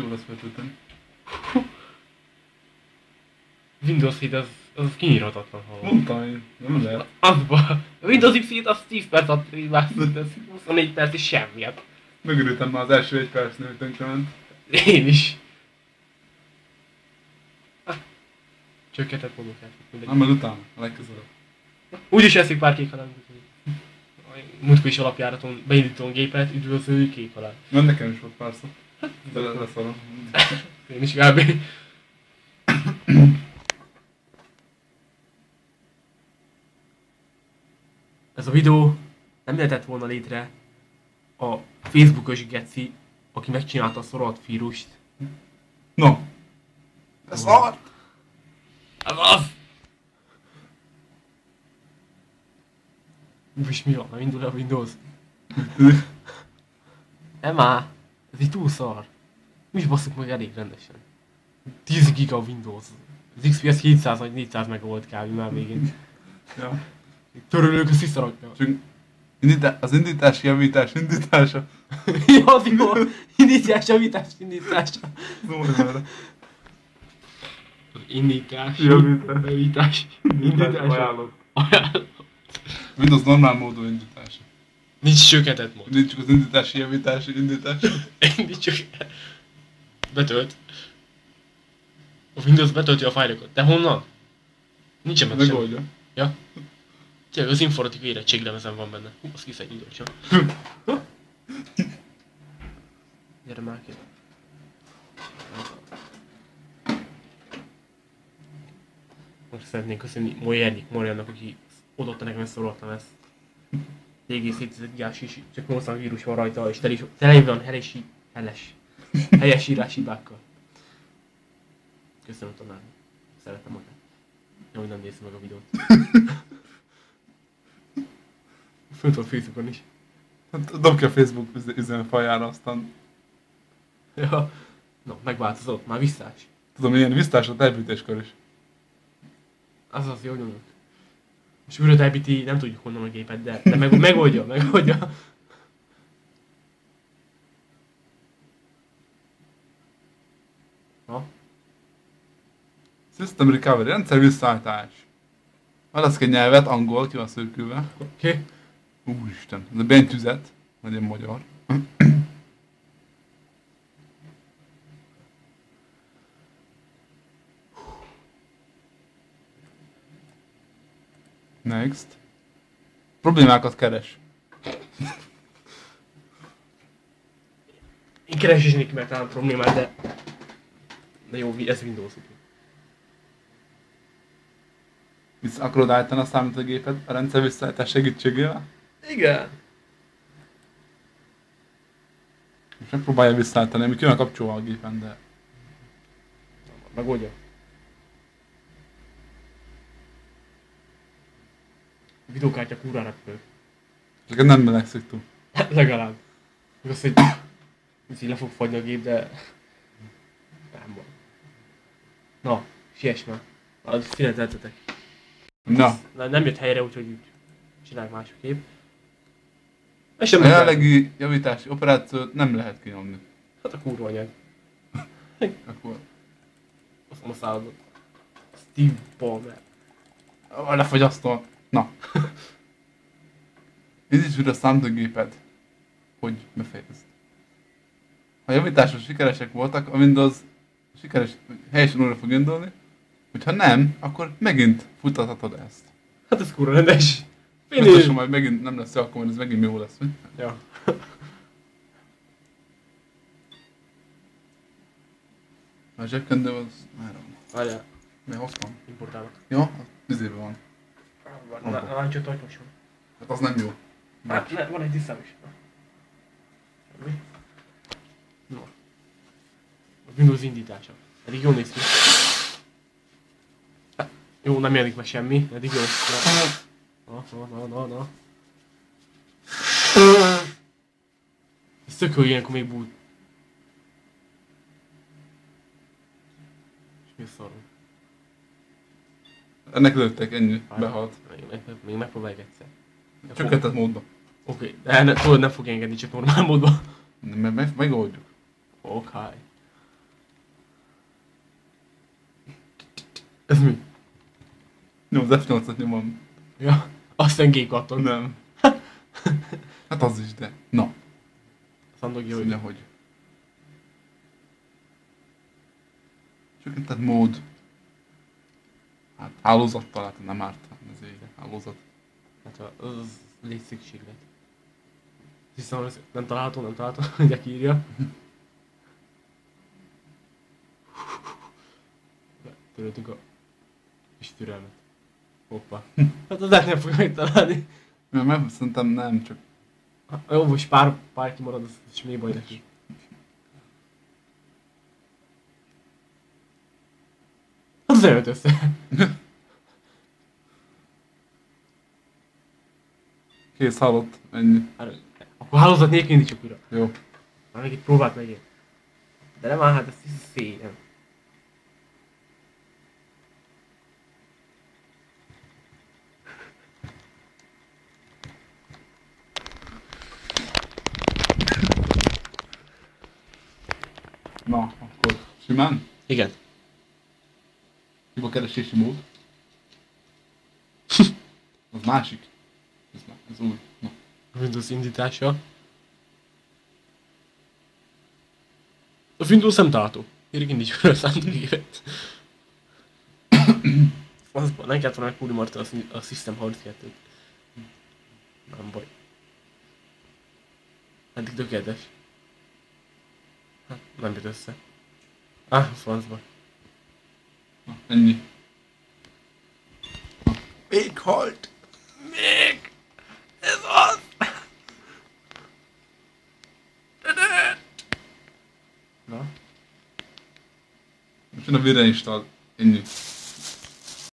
Jó lesz betölteni. Windows 7 az kinyírhatatlan hallom. Mondtam én, nem lehet. Azba. A Windows XP-t az 10 perc alatt rivászott, ez 24 perc és semmi. Hát. Megörültem már az első 1 percnél, hogy tönkrement. Én is. Csökkentett módon kell. Nem, majd utána, a legközelebb. Úgyis eszik pár kék halál. Múltkor is alapjáraton beindítom gépet, üdvözlő kék halál. Nem, nekem is volt párszor. De leszarom. Én is kb. Ez a videó nem jöhetett volna létre a Facebookos geci, aki megcsinálta a szorolt vírust. No. Ez szart! Ez az! És mi van? Nem indul a Windows? Nem már! Ez így túl szar. Mi is basszuk meg elég rendesen. 10 giga a Windows. Az XPS 700 vagy 400 meg volt kb. Már végén. Ja. Törölők a sziszarokja. Csak az indítás, javítás, indítása. Ja, az jó! Indítás, javítás, indítása. Szóval erre. Indítás, Javítás. javítás, indítás. Ajánlott. Ajánlott. Windows normál módú indítása. Nincs csökkentett mód. Indítsuk az indítási, javítási, indítása. Indítsuk. Betölt. A Windows betölti a fájlokat. Te honnan? Nincsen meg semmi. Megoldja. Ja. Tényleg az informatikai érettséglemezen van benne. Hú, azt kiszedjük gyorsan. Gyere már ki. Most szeretnénk köszönni Moriannak, aki odaadta nekem ezt szoroltam ezt. 4,7 gigás is, csak 80 vírus van rajta, és tele van helyes íráshibákkal. Köszönöm tanár. Szeretem magát. Jó, hogy nem néztem meg a videót. Fönt van Facebookon is. Hát dob ki a Facebook üzenetfaljára, aztán Ja. No, megváltozott. Már visszás. tudom, ilyen visszásra telepítéskor is. Az jó nyomjuk. És újra telepíti, nem tudjuk honnan a gépet, de megoldja. Ha? System recovery, rendszer visszaállítás. Válaszk egy nyelvet, angol, ki van szürkülve. Oké. Úristen, ez a bentyűzet, nagyon magyar. Next. Problémákat keres. Én keresésnék meg talán problémát, de jó, ez Windows. Vissza akarod állítani a számítógépet a rendszer visszaállítás segítségével? Igen. Most megpróbálja visszaállítani, ami ki van kapcsolva a gépen, de... Megoldja. A videókártya kurva repül. Csak nem melegszik túl. Legalább. Igaz, hogy így le fog fagyni a gép, de... Nem van. Na, siess már. Az színeteltetek. Na, Nem jött helyre, úgyhogy úgy csinálj másképp. Ez a sem jelenlegi javítási operációt nem lehet kinyomni. Hát a kurva anyag. Akkor... Azt mondom a szállodot. Steve Ballmer. A lefagyasztó. Na. Indíts újra a számítógéped, hogy befejezd. Ha a javítások sikeresek voltak, a Windows helyesen újra fog indulni. Hogyha nem, akkor megint futtathatod ezt. Hát ez kurva rendes. Biztosan majd megint nem lesz jó, akkor majd ez megint jó lesz, hogy? Ja. A zsebkendő az már van. Várjál, Mi hoztam? importálok. Ja, az vizében van. Láncsot ajtóson. Hát az nem jó. Hát van egy diszám is. Semmi. No. A Windows indítása. Eddig jól néz ki. Hát, jó, nem jelenik meg semmi. Eddig jó. Na. Ez tök jó, ilyenkor még bút. És mi a szarom? Ennek lőttek, ennyi. Behalt. Még megpróbáljuk egyszer. Csökkentett módban. Oké, de tudod, nem fog engedni, csak normál módban. Megoldjuk. Oké. Ez mi? Nyom, az F8-at nyomom. Ja, aztán G-katton. Nem. Hát az is, de... Na, Szandogja, azt hogy... mondja, hogy... Csökkentett mód. Hát hálózattal, hát nem árt. Ezért hálózat. Hát az létszükséglet. Hiszem, hogy nem található, hogy írja. Töröltünk a kis türelmet. Hoppa. Hát az nem fogja megtalálni. Mert szerintem nem, csak... Jó, most pár kimarad, az semmi baj neki. Az nem jött össze. Kész, halott, ennyi. Akkor hálózat nélkül indítsuk újra. Jó. Már még itt próbált meg én. De nem áll, hát ez szégyen. Na, akkor simán. Igen. Hiba keresési mód. Az másik. Ez új. Na. A Windows indítása. A Windows nem található. Írjuk indítsuk fel a számítógépet. Azban nem kellett volna megkúrni Marta a System 32-t. Nem baj. Eddig tökéletes. Hát, nem jött össze. Francba. Na, ennyi. Na. Még halt! Még! Ez az! Na? Most jön a virreinstall. Ennyi.